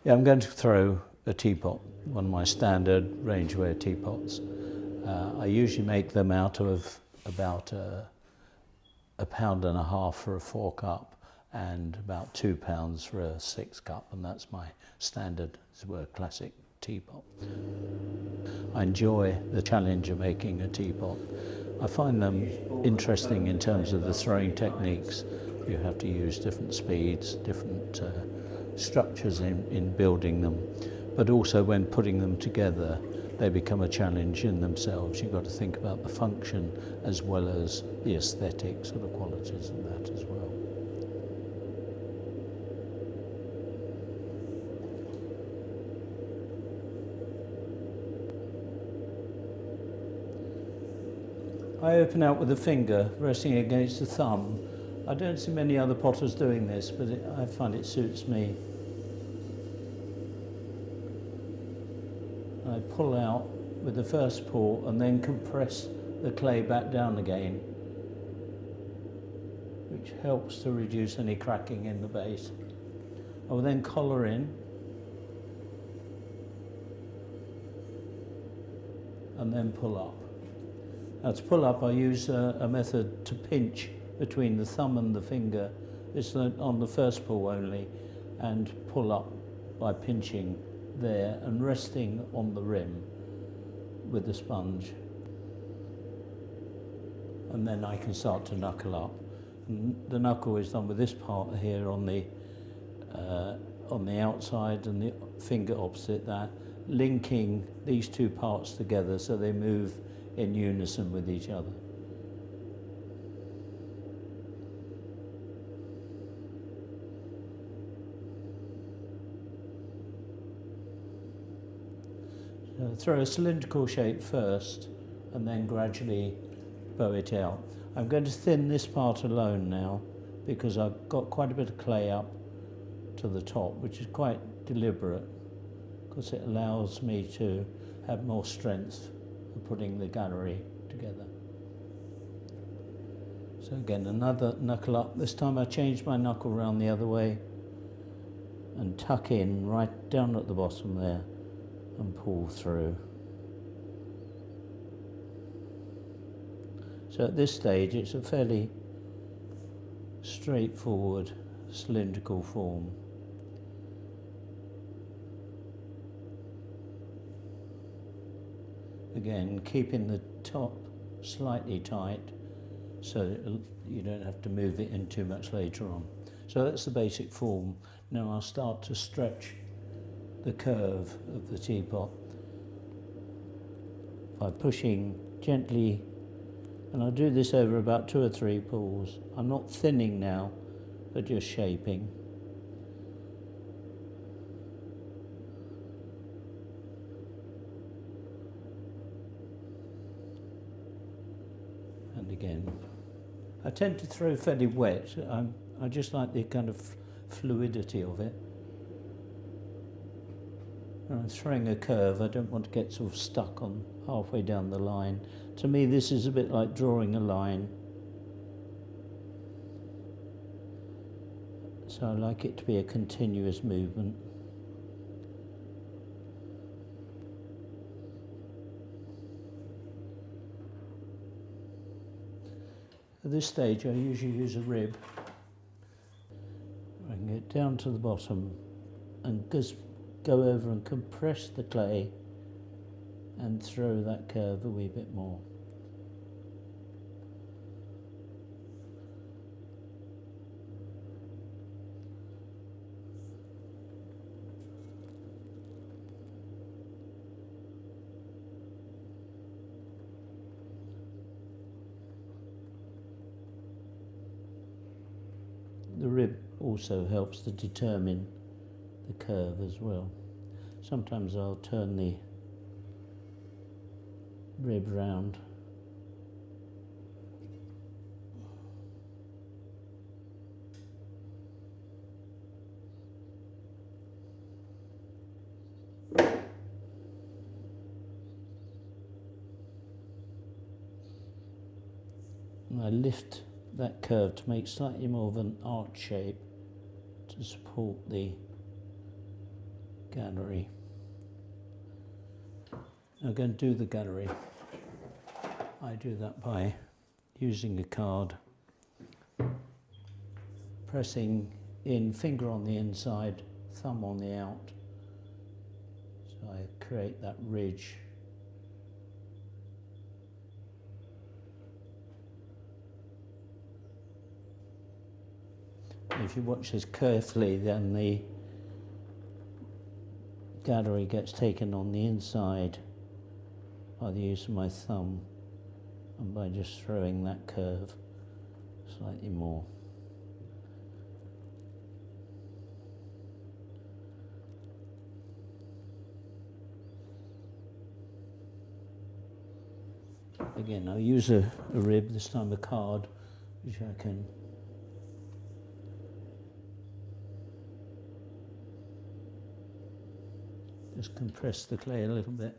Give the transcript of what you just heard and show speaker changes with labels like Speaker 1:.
Speaker 1: Yeah, I'm going to throw a teapot, one of my standard rangeware teapots. I usually make them out of about a pound and a half for a 4-cup and about 2 pounds for a 6-cup, and that's my standard classic teapot. I enjoy the challenge of making a teapot. I find them interesting in terms of the throwing techniques. You have to use different speeds, different structures in building them, but also when putting them together, they become a challenge in themselves. You've got to think about the function as well as the aesthetic sort of qualities of that as well. I open out with the finger resting against the thumb. I don't see many other potters doing this, but I find it suits me. I pull out with the first pull and then compress the clay back down again, which helps to reduce any cracking in the base. I will then collar in and then pull up. Now to pull up, I use a method to pinch between the thumb and the finger. It's on the first pull only, and pull up by pinching there and resting on the rim with the sponge. And then I can start to knuckle up. And the knuckle is done with this part here on the outside and the finger opposite that, linking these two parts together so they move in unison with each other. So throw a cylindrical shape first and then gradually bow it out. I'm going to thin this part alone now because I've got quite a bit of clay up to the top, which is quite deliberate because it allows me to have more strength for putting the gallery together. So again, another knuckle up. This time I changed my knuckle round the other way and tuck in right down at the bottom there and pull through. So at this stage it's a fairly straightforward cylindrical form. Again, keeping the top slightly tight so you don't have to move it in too much later on. So that's the basic form. Now I'll start to stretch the curve of the teapot by pushing gently, and I'll do this over about 2 or 3 pulls. I'm not thinning now, but just shaping. And again, I tend to throw fairly wet. I just like the kind of fluidity of it. When I'm throwing a curve, I don't want to get sort of stuck on halfway down the line. To me, this is a bit like drawing a line. So I like it to be a continuous movement. At this stage, I usually use a rib. I can get down to the bottom and just go over and compress the clay and throw that curve a wee bit more. The rib also helps to determine the curve as well. Sometimes I'll turn the rib round. And I lift that curve to make slightly more of an arch shape to support the gallery. I'm going to do the gallery. I do that by using a card, pressing in, finger on the inside, thumb on the out. So I create that ridge. If you watch this carefully, then the gallery gets taken on the inside by the use of my thumb and by just throwing that curve slightly more. Again, I'll use a rib, this time a card, which I can just compress the clay a little bit.